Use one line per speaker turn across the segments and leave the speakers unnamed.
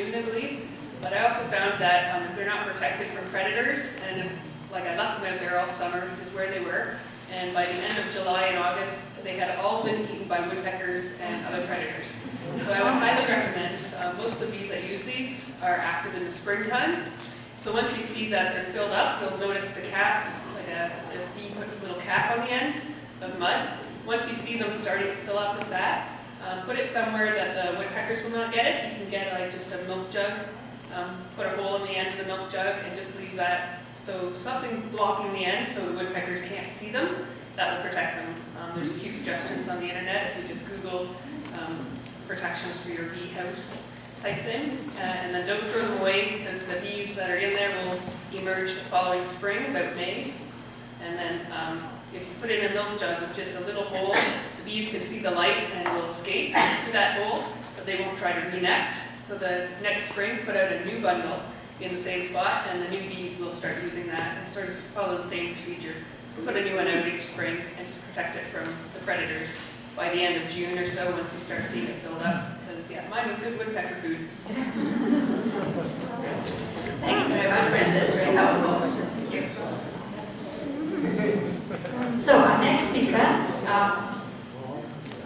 June, I believe. But I also found that if they're not protected from predators, and if, like I left them out there all summer, which is where they were, and by the end of July and August, they had all been eaten by woodpeckers and other predators. So I would highly recommend, most of the bees that use these are active in the springtime. So once you see that they're filled up, you'll notice the cap, the bee puts a little cap on the end of mud. Once you see them starting to fill up with that, put it somewhere that the woodpeckers will not get it. You can get like just a milk jug, put a hole in the end of the milk jug and just leave that. So something blocking the end so the woodpeckers can't see them, that will protect them. There's a few suggestions on the internet, so just Google protections for your bee house type thing. And then don't throw them away because the bees that are in there will emerge the following spring, about May. And then if you put it in a milk jug with just a little hole, the bees can see the light and will escape through that hole, but they won't try to re-nest. So the next spring, put out a new bundle in the same spot, and the new bees will start using that and sort of follow the same procedure. So put a new one out each spring and just protect it from the predators by the end of June or so once you start seeing it filled up. Because, yeah, mine was good woodpecker food.
Thank you very much, Brenda. That's very helpful. Thank you. So our next speaker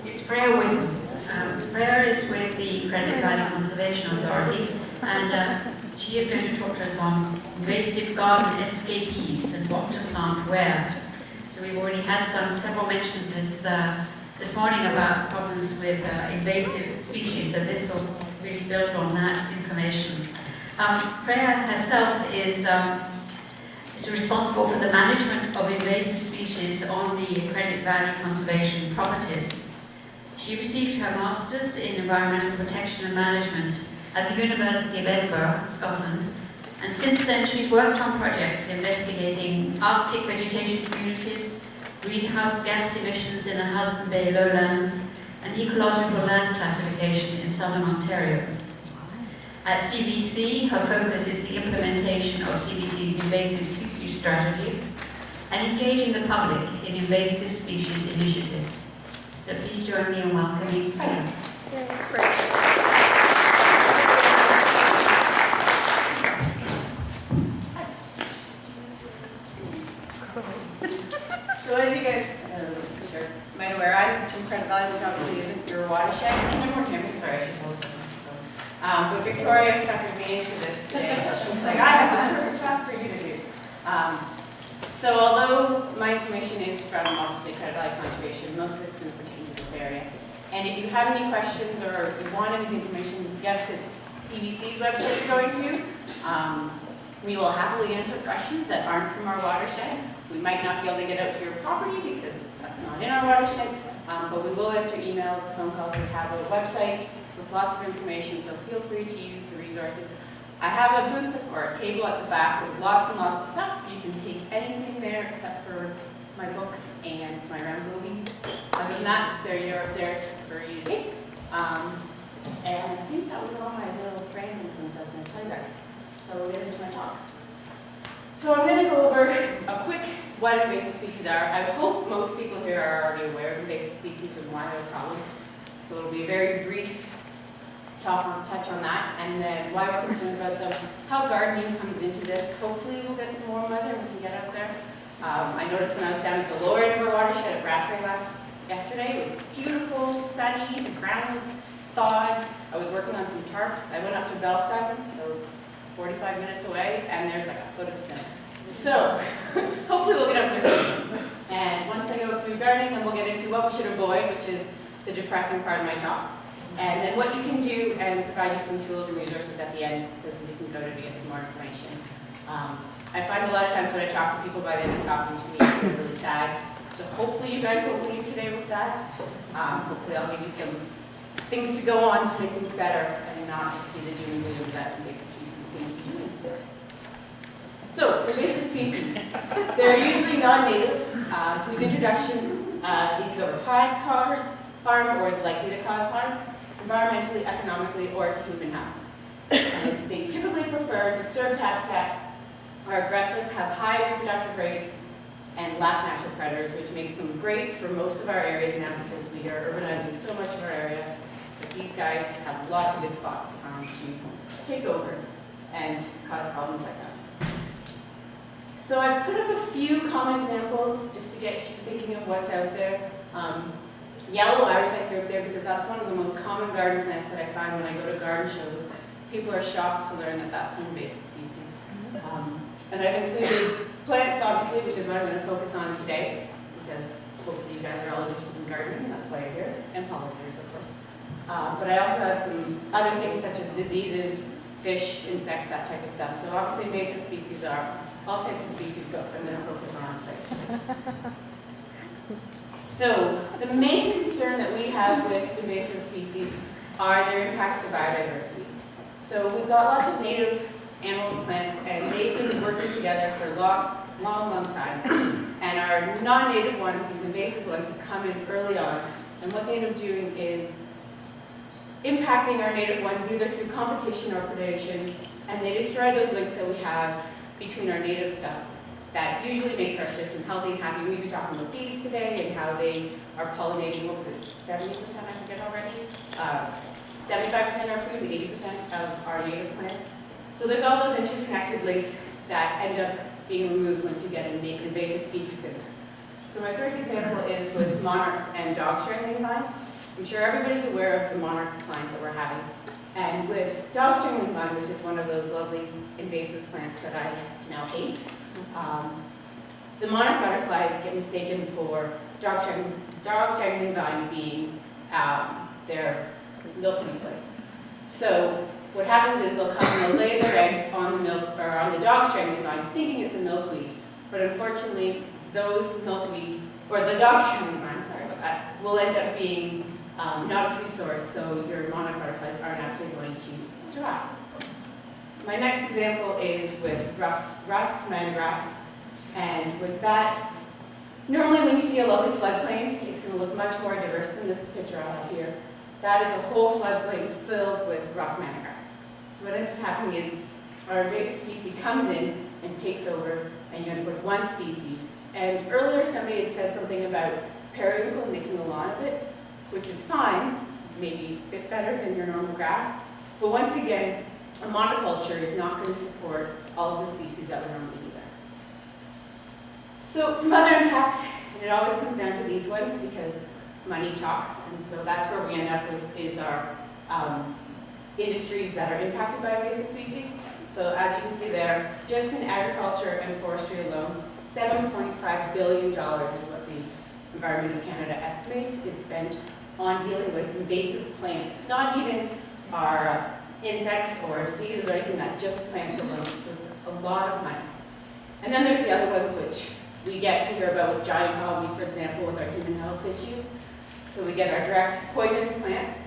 is Freyja Whitten. Freyja is with the Brenda Van Ryswyk Conservation Authority, and she is going to talk to us on invasive garden escapees and what to plant where. So we've already had several mentions this morning about problems with invasive species, so this will really build on that information. Freyja herself is responsible for the management of invasive species on the Credit Valley Conservation properties. She received her Master's in Environmental Protection and Management at the University of Edinburgh, Scotland, and since then she's worked on projects investigating Arctic vegetation communities, greenhouse gas emissions in the Hudson Bay lowlands, and ecological land classification in southern Ontario. At CBC, her focus is the implementation of CBC's invasive species strategy and engaging the public in invasive species initiatives. So please join me in welcoming Freyja.
So as you guys might be aware, I'm from Credit Valley, which obviously isn't your watershed. No more Timmy, sorry, I should hold this. But Victoria suckered me into this today. She's like, I have a perfect job for you to do. So although my information is from obviously Credit Valley Conservation, most of it's going to pertain to this area. And if you have any questions or want any information, yes, it's CBC's website you're going to. We will happily answer questions that aren't from our watershed. We might not be able to get out to your property because that's not in our watershed, but we will answer emails, phone calls. We have a website with lots of information, so feel free to use the resources. I have a booth or a table at the back with lots and lots of stuff. You can take anything there except for my books and my Rambo bees. Other than that, they're theirs for you to take. And I think that was all my little random things I was going to tell you guys. So we'll get into my talk. So I'm going to go over a quick what invasive species are. I hope most people here are already aware of invasive species and why they're a problem. So it'll be a very brief touch on that, and then why we're concerned about them, how gardening comes into this. Hopefully we'll get some warm weather and we can get out there. I noticed when I was down at the lower end of our watershed at Rattray yesterday, it was beautiful, sunny, the ground was thawed. I was working on some tarps. I went up to Belfast, so 45 minutes away, and there's like a foot of snow. So hopefully we'll get out there soon. And once I go through gardening, then we'll get into what we should avoid, which is the depressing part of my talk. And then what you can do, and provide you some tools and resources at the end, places you can go to get some more information. I find a lot of times when I talk to people, by the end of talking to me, they're really sad. So hopefully you guys will leave today with that. Hopefully I'll give you some things to go on to make things better and not see the doom and gloom that invasive species seem to be doing for us. So, invasive species. They're usually non-native, whose introduction either causes harm or is likely to cause harm, environmentally, economically, or to human health. They typically prefer disturbed habitats, are aggressive, have high reproductive rates, and lack natural predators, which makes them great for most of our areas now because we are urbanizing so much of our area. They're these guys have lots of good spots to take over and cause problems like that. So I've put up a few common examples just to get you thinking of what's out there. Yellow iris I threw up there because that's one of the most common garden plants that I find when I go to garden shows. People are shocked to learn that that's an invasive species. And I've included plants, obviously, which is what I'm going to focus on today, because hopefully you guys are all interested in gardening, and that's why you're here, and pollinators, of course. But I also have some other things such as diseases, fish, insects, that type of stuff. So obviously invasive species are all types of species, but I'm going to focus on plants. So the main concern that we have with invasive species are their impacts to biodiversity. So we've got lots of native animals, plants, and they've been working together for a long time. And our non-native ones, these invasive ones, have come in early on. And what they end up doing is impacting our native ones either through competition or predation, and they destroy those links that we have between our native stuff. That usually makes our system healthy and happy. We've been talking about bees today and how they are pollinating, what was it, 70%, I forget already? 75% of our food and 80% of our native plants. So there's all those interconnected links that end up being removed once you get an invasive species in there. So my first example is with monarchs and dog strangling vine. I'm sure everybody's aware of the monarch declines that we're having. And with dog strangling vine, which is one of those lovely invasive plants that I now hate, the monarch butterflies get mistaken for dog strangling vine being their milkweed plants. So what happens is they'll come and they'll lay their eggs on the milk or on the dog strangling vine, thinking it's a milkweed. But unfortunately, those milkweed or the dog strangling vine, sorry about that, will end up being not a food source. So your monarch butterflies aren't actually going to survive. My next example is with rough man grass. And with that, normally when you see a lovely floodplain, it's going to look much more diverse than this picture I have here. That is a whole floodplain filled with rough man grass. So what ends up happening is our invasive species comes in and takes over, and you end up with one species. And earlier somebody had said something about periwinkle making a lot of it, which is fine. It's maybe a bit better than your normal grass. But once again, a monoculture is not going to support all of the species that we normally do there. So some other impacts, and it always comes down to these ones because money talks, and so that's where we end up with is our industries that are impacted by invasive species. So as you can see there, just in agriculture and forestry alone, $7.5 billion is what the Environment of Canada estimates is spent on dealing with invasive plants, not even our insects or diseases or anything, that just plants alone. So it's a lot of money. And then there's the other ones which we get to hear about with giant algae, for example, with our human health issues. So we get our direct poisonous plants,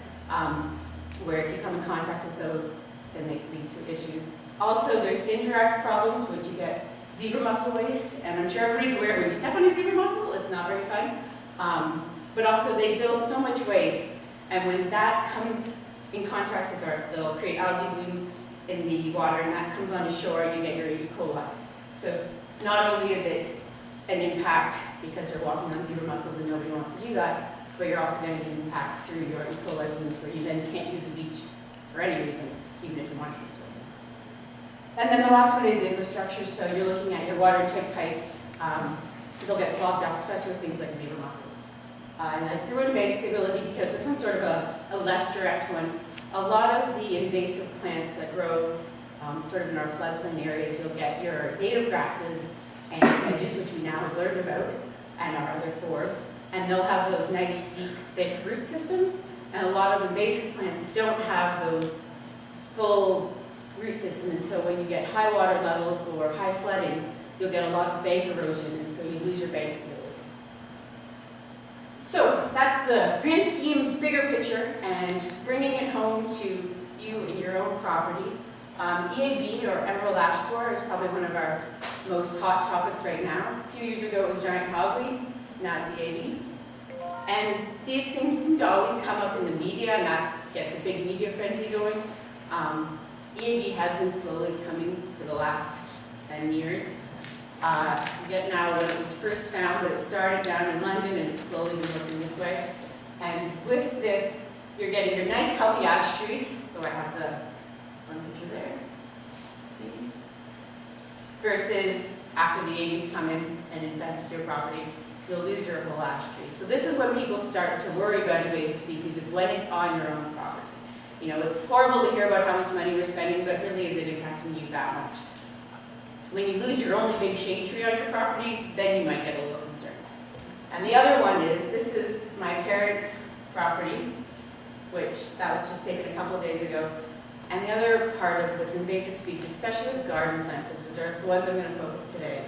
where if you come in contact with those, then they can lead to issues. Also, there's indirect problems, which you get zebra mussel waste, and I'm sure everybody's aware when you step on a zebra mussel, it's not very fun. But also, they build so much waste, and when that comes in contact with they'll create algae blooms in the water, and that comes on shore, and you get your E. coli. So not only is it an impact because you're walking on zebra mussels and nobody wants to do that, but you're also going to get an impact through your E. coli blooms where you then can't use the beach for any reason, even if you want to use it. And then the last one is infrastructure. So you're looking at your water intake pipes. They'll get clogged up, especially with things like zebra mussels. And I threw in bag stability because this one's sort of a less direct one. A lot of the invasive plants that grow sort of in our floodplain areas, you'll get your native grasses and sedges, which we now have learned about, and our other forbs. And they'll have those nice, deep, thick root systems. And a lot of invasive plants don't have those full root systems. And so when you get high water levels or high flooding, you'll get a lot of bank erosion, and so you lose your bank stability. So that's the grand scheme, bigger picture, and bringing it home to you in your own property. EAB, or emerald ash borer, is probably one of our most hot topics right now. A few years ago it was giant hogweed, now it's EAB. And these things seem to always come up in the media, and that gets a big media frenzy going. EAB has been slowly coming for the last 10 years. I forget now when it was first found, but it started down in London and it's slowly been working this way. And with this, you're getting your nice healthy ash trees. So I have the one picture there. Versus after the avies come in and infest your property, you'll lose your whole ash tree. So this is when people start to worry about invasive species, is when it's on your own property. You know, it's horrible to hear about how much money we're spending, but really is it impacting you that much? When you lose your only big shade tree on your property, then you might get a little concerned. And the other one is, this is my parents' property, which that was just taken a couple of days ago. And the other part of with invasive species, especially with garden plants, which are the ones I'm going to focus today.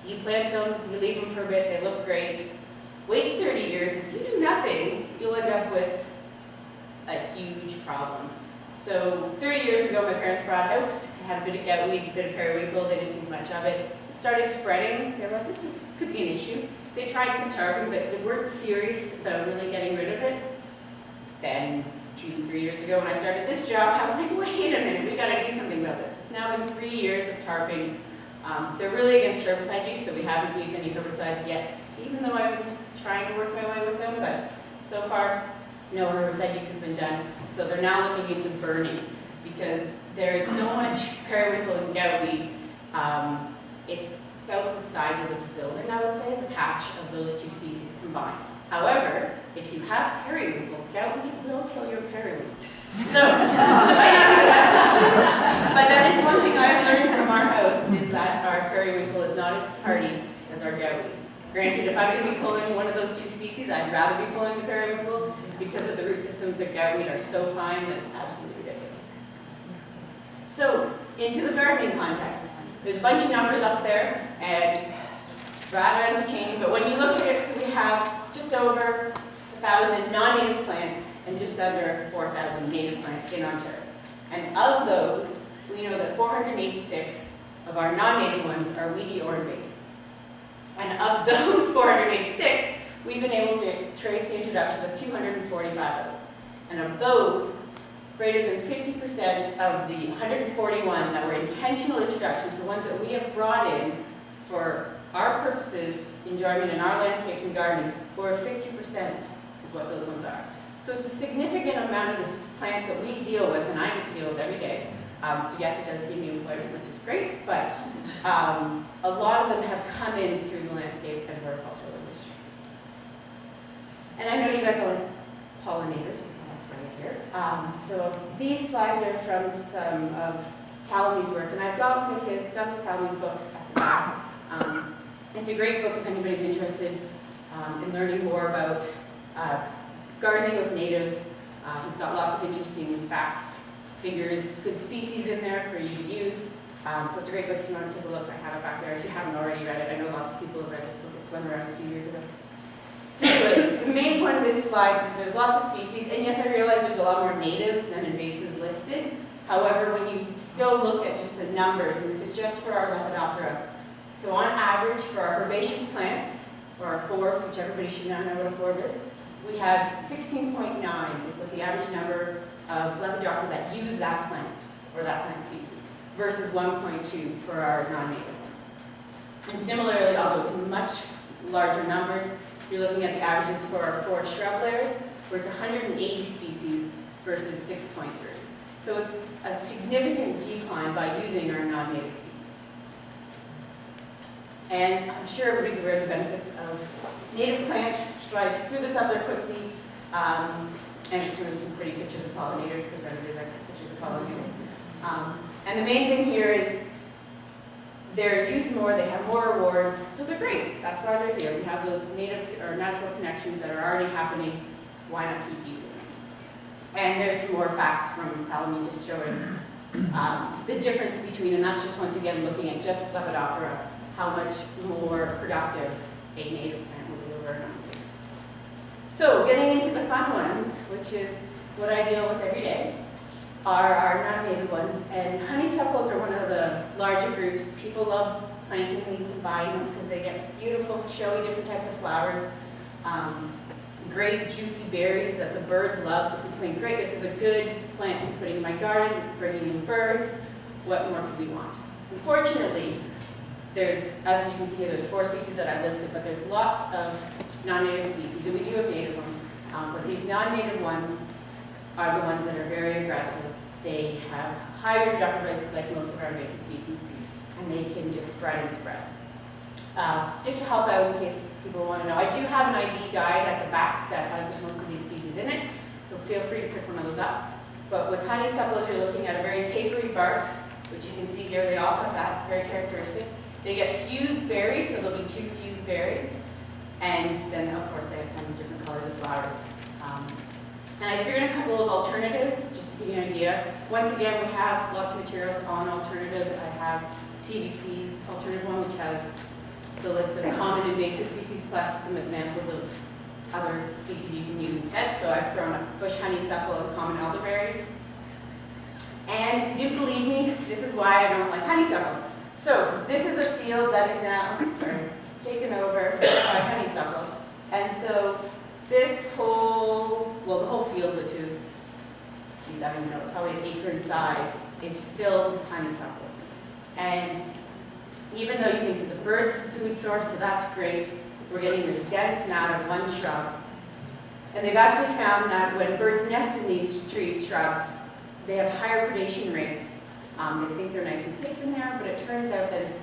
You plant them, you leave them for a bit, they look great. Wait 30 years, if you do nothing, you'll end up with a huge problem. So 30 years ago, my parents bought a house, had a bit of goutweed, a bit of periwinkle, they didn't think much of it. It started spreading, they were like, could be an issue. They tried some tarping, but they weren't serious about really getting rid of it. Then 2-3 years ago, when I started this job, I was like, wait a minute, we gotta do something about this. It's now been 3 years of tarping. They're really against herbicide use, so we haven't used any herbicides yet, even though I've been trying to work my way with them, but so far, no herbicide use has been done. So they're now looking into burning, because there is so much periwinkle and goutweed. It's about the size of this building, I would say, the patch of those two species combined. However, if you have periwinkle, goutweed will kill your periwinkle. So, it might not be the best option, but that is one thing I've learned from our house, is that our periwinkle is not as hardy as our goutweed. Granted, if I'm going to be pulling one of those two species, I'd rather be pulling the periwinkle, because of the root systems of goutweed are so fine that it's absolutely ridiculous. So, into the gardening context. There's a bunch of numbers up there, and rather entertaining, but when you look at it, so we have just over 1,000 non-native plants and just under 4,000 native plants in Ontario. And of those, we know that 486 of our non-native ones are weedy or invasive. And of those 486, we've been able to trace the introduction of 245 of those. And of those, greater than 50% of the 141 that were intentional introductions, so ones that we have brought in for our purposes, enjoyment in our landscapes and gardening, or 50% is what those ones are. So it's a significant amount of the plants that we deal with, and I get to deal with every day. So yes, it does give me employment, which is great, but a lot of them have come in through the landscape and horticultural industry. And I know you guys all like pollinators, because that's right here. So these slides are from some of Talamy's work, and I've got one of his, Dr. Talamy's books at the back. It's a great book if anybody's interested in learning more about gardening with natives. He's got lots of interesting facts, figures, good species in there for you to use. So it's a great book if you want to take a look. I have it back there if you haven't already read it. I know lots of people have read this book. It went around a few years ago. So anyway, the main point of this slide is there's lots of species, and yes, I realize there's a lot more natives than invasive listed. However, when you still look at just the numbers, and this is just for our Lepidoptera, so on average for our herbaceous plants, or our forbs, which everybody should now know what a forb is, we have 16.9 is what the average number of Lepidoptera that use that plant, or that plant species, versus 1.2 for our non-native ones. And similarly, although it's much larger numbers, you're looking at the averages for our forest shrub layers, where it's 180 species versus 6.3. So it's a significant decline by using our non-native species. And I'm sure everybody's aware of the benefits of native plants, so I just threw this up there quickly, and just threw some pretty pictures of pollinators, because everybody likes pictures of pollinators. And the main thing here is they're used more, they have more rewards, so they're great. That's why they're here. We have those native or natural connections that are already happening. Why not keep using them? And there's some more facts from Talamy just showing the difference between, and that's just once again looking at just Lepidoptera, how much more productive a native plant will be over a non-native. So getting into the fun ones, which is what I deal with every day, are our non-native ones. And honeysuckles are one of the larger groups. People love planting these and buying them because they get beautiful, showy, different types of flowers. Great juicy berries that the birds love. So people think, great, this is a good plant to be putting in my garden, it's bringing in birds. What more could we want? Unfortunately, there's, as you can see here, there's 4 species that I've listed, but there's lots of non-native species, and we do have native ones. But these non-native ones are the ones that are very aggressive. They have high reproductive rates like most of our invasive species, and they can just spread and spread. Just to help out in case people want to know, I do have an ID guide at the back that has most of these species in it, so feel free to pick one of those up. But with honeysuckles, you're looking at a very papery bark, which you can see here, they all have that, it's very characteristic. They get fused berries, so there'll be 2 fused berries, and then of course they have tons of different colors of flowers. And I threw in a couple of alternatives, just to give you an idea. Once again, we have lots of materials on alternatives. I have CBC's alternative one, which has the list of common invasive species plus some examples of other species you can use instead. So I've thrown a bush honeysuckle and common elderberry. And if you do believe me, this is why I don't like honeysuckle. So this is a field that is now taken over by honeysuckle. And so this whole, well, the whole field, which is, geez, I don't even know, it's probably an acre in size, is filled with honeysuckles. And even though you think it's a bird's food source, so that's great, we're getting this dense mat of one shrub. And they've actually found that when birds nest in these tree shrubs, they have higher predation rates. They think they're nice and safe in there, but it turns out that it's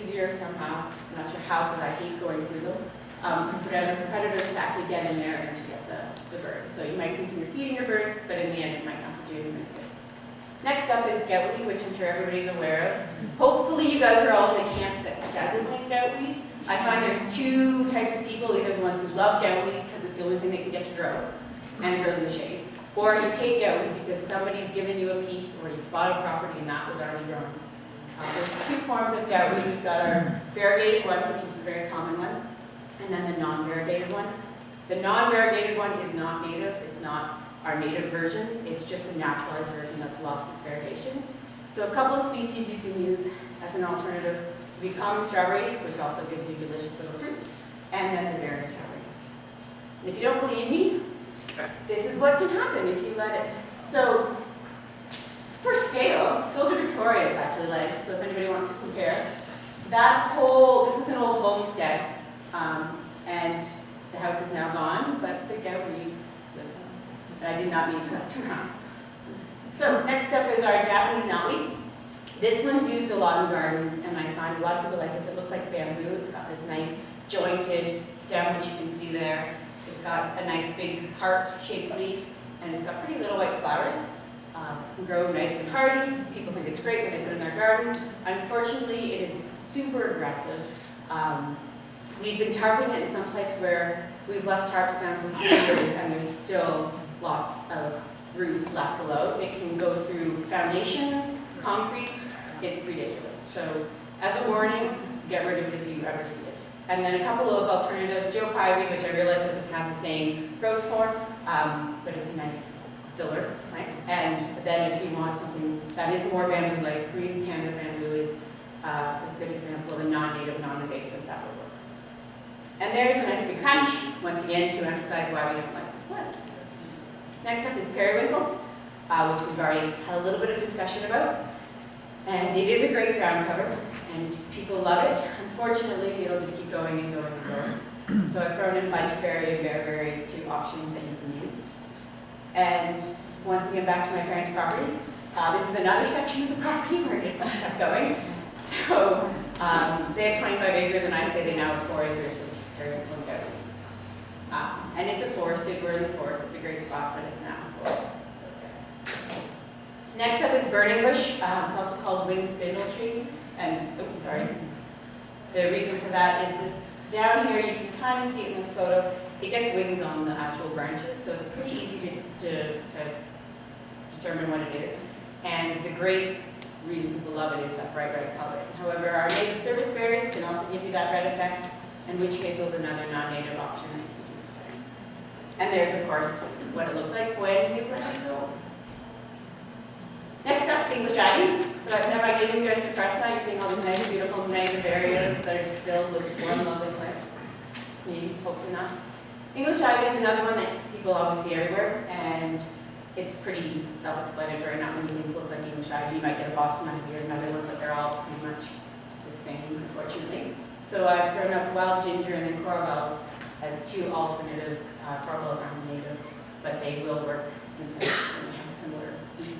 easier somehow, I'm not sure how because I hate going through them, for predators to actually get in there and to get the birds. So you might think you're feeding your birds, but in the end it might not do anything. Next up is goutweed, which I'm sure everybody's aware of. Hopefully you guys are all in the camp that doesn't like goutweed. I find there's 2 types of people, either the ones who love goutweed because it's the only thing they can get to grow, and it grows in the shade. Or you hate goutweed because somebody's given you a piece or you bought a property and that was already grown. There's 2 forms of goutweed. We've got our variegated one, which is the very common one, and then the non-variegated one. The non-variegated one is not native. It's not our native version. It's just a naturalized version that's lost its variegation. So a couple of species you can use as an alternative would be common strawberry, which also gives you delicious little fruit, and then the berry strawberry. And if you don't believe me, this is what can happen if you let it. So for scale, those are Victoria's actually legs, so if anybody wants to compare. That whole, this was an old homestead, and the house is now gone, but the goutweed lives on. And I did not mean for that to run. So next up is our Japanese knotweed. This one's used a lot in gardens, and I find a lot of people like this. It looks like bamboo. It's got this nice jointed stem, which you can see there. It's got a nice big heart-shaped leaf, and it's got pretty little white flowers. Can grow nice and hardy. People think it's great when they put it in their garden. Unfortunately, it is super aggressive. We've been tarping it in some sites where we've left tarps down for 3 years, and there's still lots of roots left below. It can go through foundations, concrete. It's ridiculous. So, as a warning, get rid of it if you ever see it. And then a couple of alternatives, Joe Pyeweed, which I realize doesn't have the same growth form, but it's a nice filler plant. And then if you want something that is more bamboo-like, green Canada bamboo is a good example of a non-native, non-invasive that would work. And there's a nice big crunch, once again, to emphasize why we don't like this plant. Next up is periwinkle, which we've already had a little bit of discussion about. And it is a great ground cover, and people love it. Unfortunately, it'll just keep going and going and going. So I've thrown in bunchberry and bearberry as 2 options that you can use. And once again, back to my parents' property. This is another section of the property where it's just kept going. So they have 25 acres, and I'd say they now have 4 acres of periwinkle and goutweed. And it's a forested, we're in the forest, it's a great spot, but it's now for those guys. Next up is burning bush. It's also called winged spindle tree. And, oops, sorry. The reason for that is this down here, you can kind of see it in this photo, it gets wings on the actual branches, so it's pretty easy to determine what it is. And the great reason people love it is that bright red color. However, our native service berries can also give you that red effect, in which case there's another non-native option. And there's, of course, what it looks like when you let it go. Next up, English ivy. So have I given you guys depressed now? You're seeing all these nice, beautiful native areas that are just filled with warm, lovely plants. Maybe, hopefully not. English ivy is another one that people always see everywhere, and it's pretty self-explanatory. Not many things look like English ivy. You might get a Boston ivy or another one, but they're all pretty much the same, unfortunately. So I've thrown up wild ginger and then corals. as two alternatives. Carpels aren't native, but they will work in place when we have a similar ecology.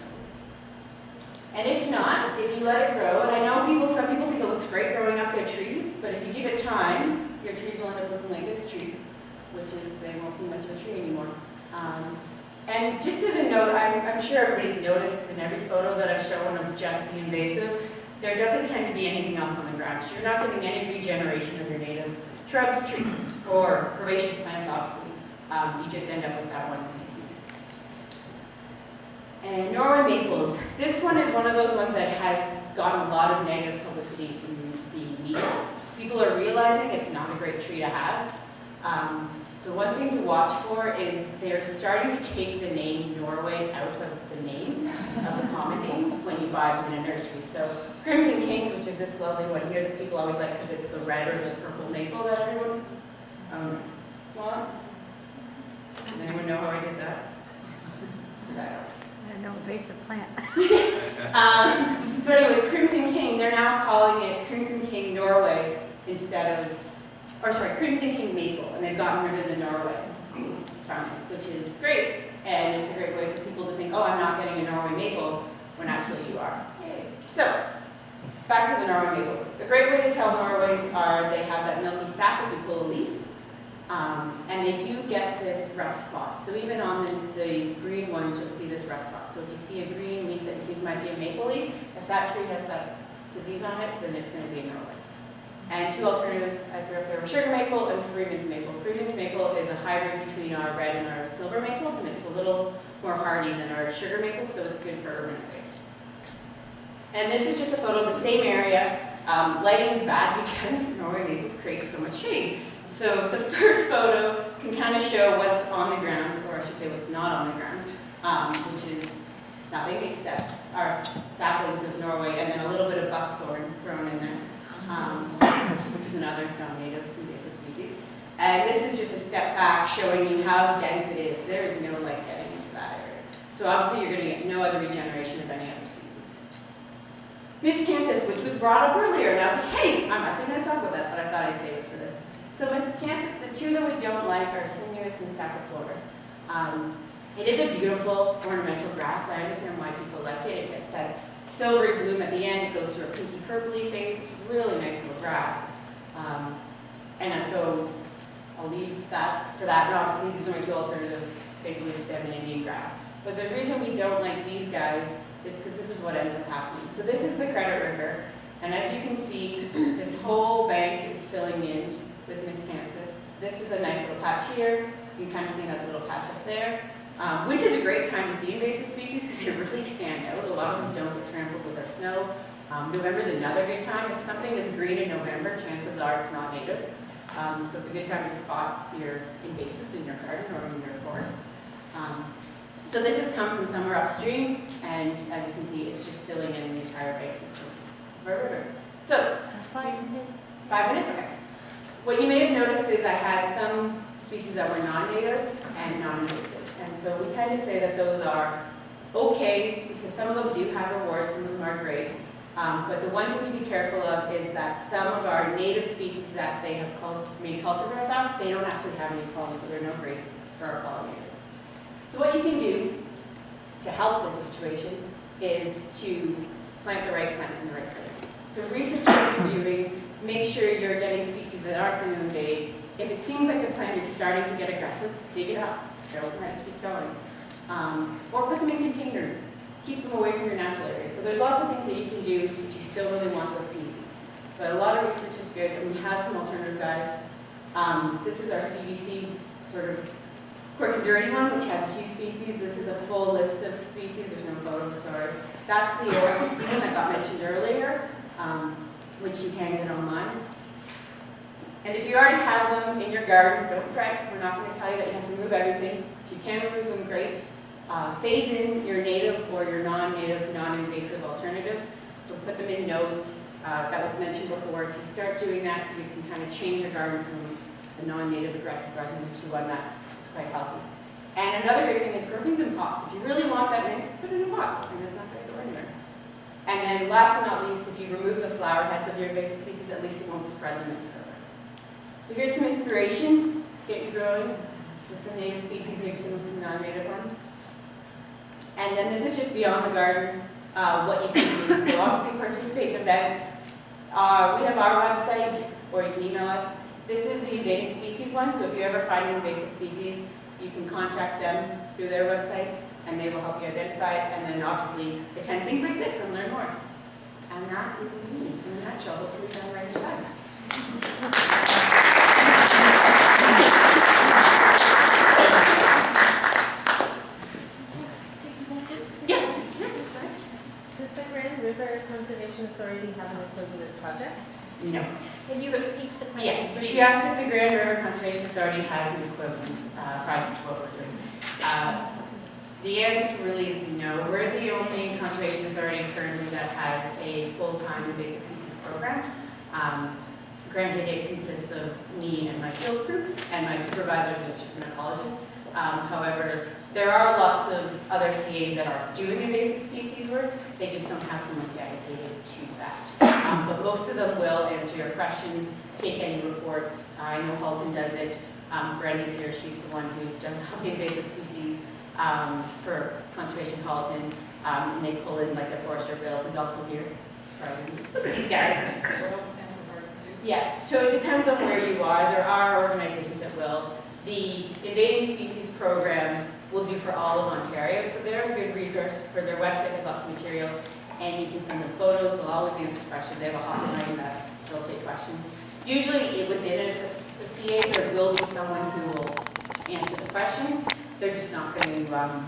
And if not, if you let it grow, and I know some people think it looks great growing up their trees, but if you give it time, your trees will end up looking like this tree, which is, they won't be much of a tree anymore. And just as a note, I'm sure everybody's noticed in every photo that I've shown of just the invasive, there doesn't tend to be anything else on the ground. So you're not getting any regeneration of your native shrubs, trees, or herbaceous plants, obviously. You just end up with that one species. And Norway maples. This one is one of those ones that has gotten a lot of negative publicity in the media. People are realizing it's not a great tree to have. So one thing to watch for is they're starting to take the name Norway out of the names, of the common names, when you buy them in a nursery. So Crimson King, which is this lovely one here that people always like because it's the red or the purple maple that everyone wants. Does anyone know how I did that?
I don't know, invasive plant.
So anyway, Crimson King, they're now calling it Crimson King Norway instead of, or sorry, Crimson King Maple, and they've gotten rid of the Norway from it, which is great. And it's a great way for people to think, oh, I'm not getting a Norway maple, when actually you are. Yay. So, back to the Norway maples. A great way to tell Norways are they have that milky sap if you pull a leaf. And they do get this rust spot. So even on the green ones, you'll see this rust spot. So if you see a green leaf that you think might be a maple leaf, if that tree has that disease on it, then it's going to be a Norway. And two alternatives I threw up there were sugar maple and Freeman's maple. Freeman's maple is a hybrid between our red and our silver maples, and it's a little more hardy than our sugar maple, so it's good for urban areas. And this is just a photo of the same area. Lighting is bad because Norway maples create so much shade. So the first photo can kind of show what's on the ground, or I should say what's not on the ground, which is nothing except our saplings of Norway and then a little bit of buckthorn thrown in there, which is another non-native invasive species. And this is just a step back showing you how dense it is. There is no light getting into that area. So obviously you're going to get no other regeneration of any other species. Miscanthus, which was brought up earlier, and I was like, hey, I'm actually going to talk about that, but I thought I'd save it for this. So miscanthus, the two that we don't like are sinuous and sacroploris. It is a beautiful ornamental grass. I understand why people like it. It gets that silvery bloom at the end. It goes through a pinky purpley phase. It's a really nice little grass. So I'll leave that for that. And obviously, these are my two alternatives, big blue stem and Indian grass. But the reason we don't like these guys is because this is what ends up happening. So this is the Credit River. And as you can see, this whole bank is filling in with miscanthus. This is a nice little patch here. You can kind of see that little patch up there. Winter is a great time to see invasive species because they really stand out. A lot of them don't get trampled with our snow. November is another good time. If something is green in November, chances are it's not native. So it's a good time to spot your invasives in your garden or in your forest. So this has come from somewhere upstream, and as you can see, it's just filling in the entire bank system of our river. So,
5 minutes.
5 minutes? Okay. What you may have noticed is I had some species that were non-native and non-invasive. And so we tend to say that those are okay, because some of them do have rewards, some of them are great. But the one thing to be careful of is that some of our native species that they have made cultivars out, they don't actually have any pollen, so they're no great for our pollinators. So what you can do to help this situation is to plant the right plant in the right place. So research what you're doing, make sure you're getting species that aren't going to invade. If it seems like the plant is starting to get aggressive, dig it up, don't let it keep going. Or put them in containers. Keep them away from your natural areas. So there's lots of things that you can do if you still really want those species. But a lot of research is good, and we have some alternative guides. This is our CBC sort of quick and dirty one, which has a few species. This is a full list of species. There's no photos, sorry. That's the ORPC one that got mentioned earlier, which you can get online. And if you already have them in your garden, don't fret. We're not going to tell you that you have to remove everything. If you can remove them, great. Phase in your native or your non-native, non-invasive alternatives. So put them in nodes. That was mentioned before. If you start doing that, you can kind of change your garden from a non-native aggressive garden to one that is quite healthy. And another great thing is grow things in pots. If you really want that mint, put it in a pot, and it's not going to go anywhere. And then last but not least, if you remove the flower heads of your invasive species, at least it won't spread them any further. So here's some inspiration. get you growing with some native species mixed in with some non-native ones. And then this is just beyond the garden, what you can do. So obviously participate in events. We have our website, or you can email us. This is the invading species one, so if you ever find an invasive species, you can contact them through their website, and they will help you identify it, and then obviously attend things like this and learn more. And that is me in a nutshell. Hopefully we've done right time.
Does the Grand River Conservation Authority have an equivalent project?
No.
Can you repeat the question?
Yes, so she asked if the Grand River Conservation Authority has an equivalent project to what we're doing. The answer really is no. We're the only conservation authority currently that has a full-time invasive species program. Granted, it consists of me and my field group, and my supervisor, who's just an ecologist. However, there are lots of other CAs that are doing invasive species work. They just don't have someone dedicated to that. But most of them will answer your questions, take any reports. I know Halton does it. Brenda's here. She's the one who does all the invasive species for Conservation Halton. And they pull in like the Forester Bill, who's also here. Look at these guys. Yeah, so it depends on where you are. There are organizations that will. The Invading Species Program will do for all of Ontario, so they're a good resource. For their website has lots of materials, and you can send them photos. They'll always answer questions. They have a hotline that they'll take questions. Usually within a CA, there will be someone who will answer the questions. They're just not going to,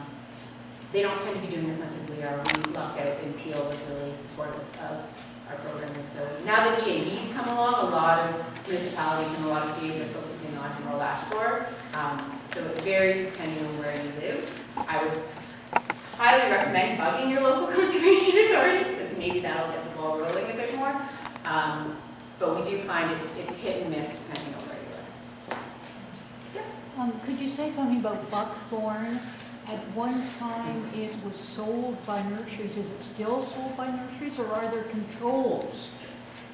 they don't tend to be doing as much as we are. We lucked out, and Peel was really supportive of our program. And so now that EAVs come along, a lot of municipalities and a lot of CAs are focusing on rural ash borer. So it varies depending on where you live. I would highly recommend bugging your local conservation authority, because maybe that'll get the ball rolling a bit more. But we do find it's hit and miss depending on where you are.
Could you say something about buckthorn? At one time, it was sold by nurseries. Is it still sold by nurseries, or are there controls?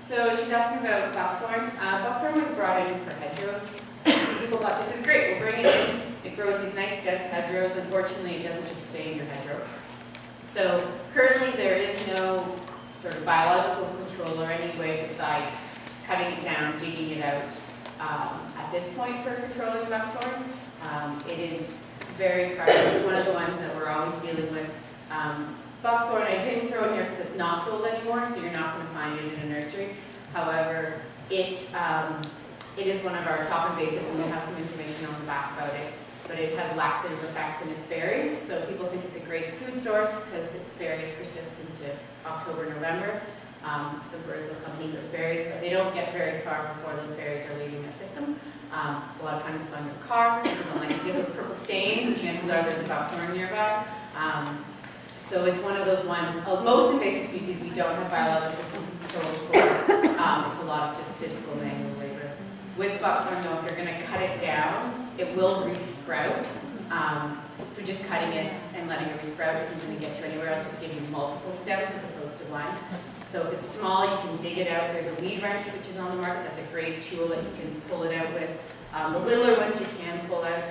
So she's asking about buckthorn. Buckthorn was brought in for hedgerows. People thought, this is great, we'll bring it in. It grows these nice dense hedgerows. Unfortunately, it doesn't just stay in your hedgerow. So currently there is no sort of biological control or any way besides cutting it down, digging it out at this point for controlling buckthorn. It is very precious. It's one of the ones that we're always dealing with. Buckthorn, I didn't throw in here because it's not sold anymore, so you're not going to find it in a nursery. However, it is one of our top invasives, and we have some information on the back about it. But it has laxative effects in its berries, so people think it's a great food source because its berries persist into October, November. So birds will come and eat those berries, but they don't get very far before those berries are leaving their system. A lot of times it's on your car. People don't like to get those purple stains. Chances are there's a buckthorn nearby. So it's one of those ones. Most invasive species we don't have biological controls for. It's a lot of just physical manual labor. With buckthorn, though, if you're going to cut it down, it will resprout. So just cutting it and letting it resprout isn't going to get you anywhere. I'll just give you multiple stems as opposed to one. So if it's small, you can dig it out. There's a weed wrench, which is on the market. That's a great tool that you can pull it out with. The littler ones you can pull out,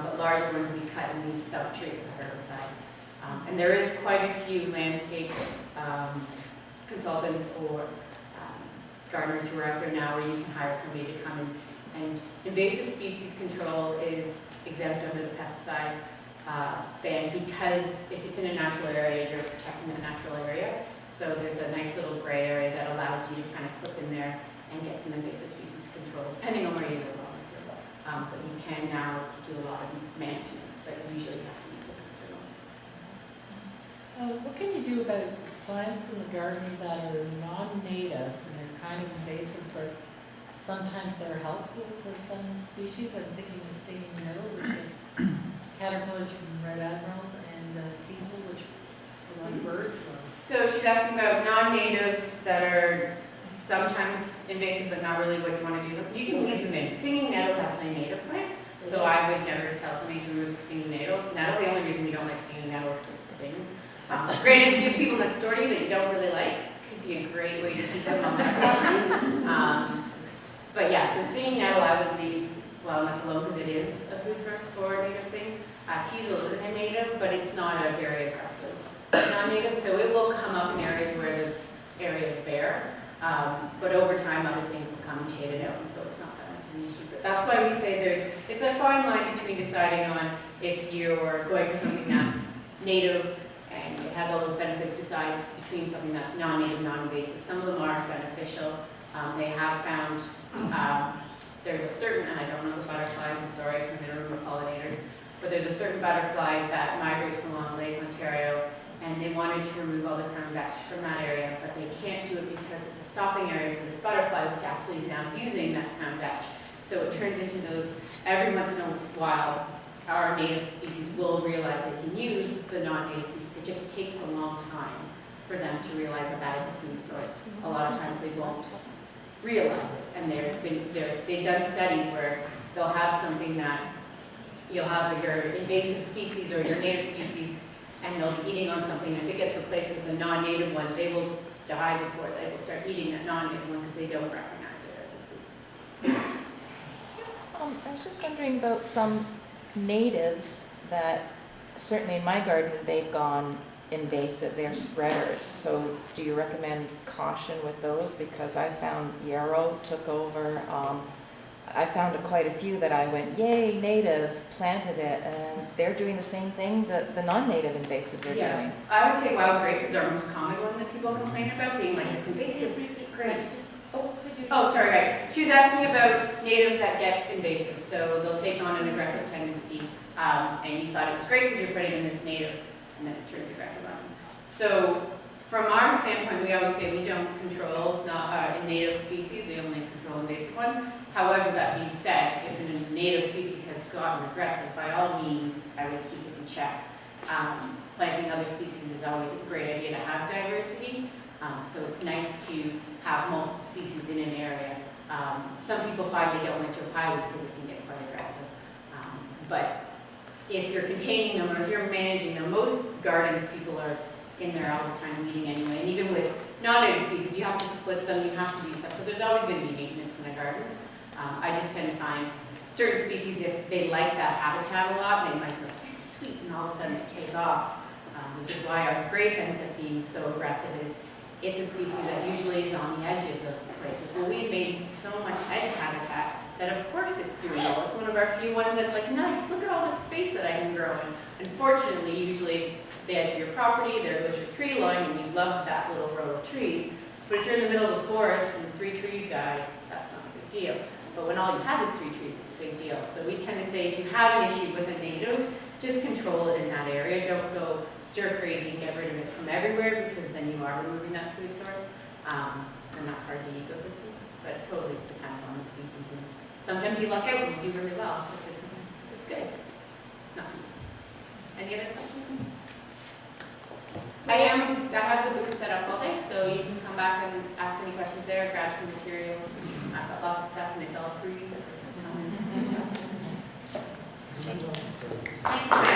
but larger ones we cut and we stump treat with a herbicide. And there is quite a few landscape consultants or gardeners who are out there now where you can hire somebody to come in. And invasive species control is exempt under the pesticide ban because if it's in a natural area, you're protecting the natural area. So there's a nice little gray area that allows you to kind of slip in there and get some invasive species control, depending on where you live, obviously. But you can now do a lot of management, but you usually have to use external.
What can you do about plants in the garden that are non-native and they're kind of invasive, but sometimes they're helpful to some species? I'm thinking of stinging nettle, which is caterpillars from red admirals, and teasel, which a lot of birds love.
So she's asking about non-natives that are sometimes invasive, but not really what you want to do. You can leave them in. Stinging nettle is actually a native plant, so I would never tell somebody to remove the stinging nettle. The only reason we don't like stinging nettle is because it stings. Granted, if you have people next door to you that you don't really like, could be a great way to keep them on that. But yeah, so stinging nettle I would leave well enough alone because it is a food source for native things. Teasel isn't a native, but it's not a very aggressive non-native, so it will come up in areas where the area is bare. But over time, other things will come and shade it out, and so it's not that much of an issue. But that's why we say it's a fine line between deciding on if you're going for something that's native and it has all those benefits between something that's non-native, non-invasive. Some of them are beneficial. They have found there's a certain, and I don't know the butterfly, I'm sorry, because I'm in a room of pollinators, but there's a certain butterfly that migrates along Lake Ontario, and they wanted to remove all the crown vetch from that area, but they can't do it because it's a stopping area for this butterfly, which actually is now using that crown vetch. So it turns into those, every once in a while, our native species will realize they can use the non-native species. It just takes a long time for them to realize that that is a food source. A lot of times they won't realize it, and they've done studies where they'll have something that you'll have your invasive species or your native species, and they'll be eating on something, and if it gets replaced with the non-native ones, they will die before they will start eating that non-native one because they don't recognize it as a food source.
I was just wondering about some natives that, certainly in my garden, they've gone invasive. They're spreaders. So do you recommend caution with those? Because I found yarrow took over. I found quite a few that I went, yay, native, planted it, and they're doing the same thing that the non-native invasives are doing.
I would say wild grape is our most common one that people complain about, being like this invasive. Great. Oh, sorry, right. She was asking about natives that get invasive, so they'll take on an aggressive tendency, and you thought it was great because you're putting in this native, and then it turns aggressive on you. So from our standpoint, we always say we don't control native species, we only control invasive ones. However, that being said, if a native species has gotten aggressive, by all means, I would keep it in check. Planting other species is always a great idea to have diversity. So it's nice to have multiple species in an area. Some people find they don't like to apply because it can get quite aggressive. But if you're containing them or if you're managing them, most gardens people are in there all the time weeding anyway. And even with non-native species, you have to split them, you have to do stuff. So there's always going to be maintenance in a garden. I just tend to find certain species, if they like that habitat a lot, they might go, this is sweet, and all of a sudden it take off. Which is why our grape ends up being so aggressive, is it's a species that usually is on the edges of places. Well, we've made so much edge habitat that of course it's doing well. It's one of our few ones that's like, nice, look at all this space that I can grow in. Unfortunately, usually it's the edge of your property, there goes your tree line, and you love that little row of trees. But if you're in the middle of the forest and 3 trees die, that's not a big deal. But when all you have is 3 trees, it's a big deal. So we tend to say if you have an issue with a native, just control it in that area. Don't go stir crazy and get rid of it from everywhere, because then you are removing that food source and not part of the ecosystem. But it totally depends on the species. And sometimes you luck out and you do really well, which is it's good. Nothing. Any other questions? I have the booth set up all day, so you can come back and ask any questions there, grab some materials. I've got lots of stuff and it's all free, so Thank you.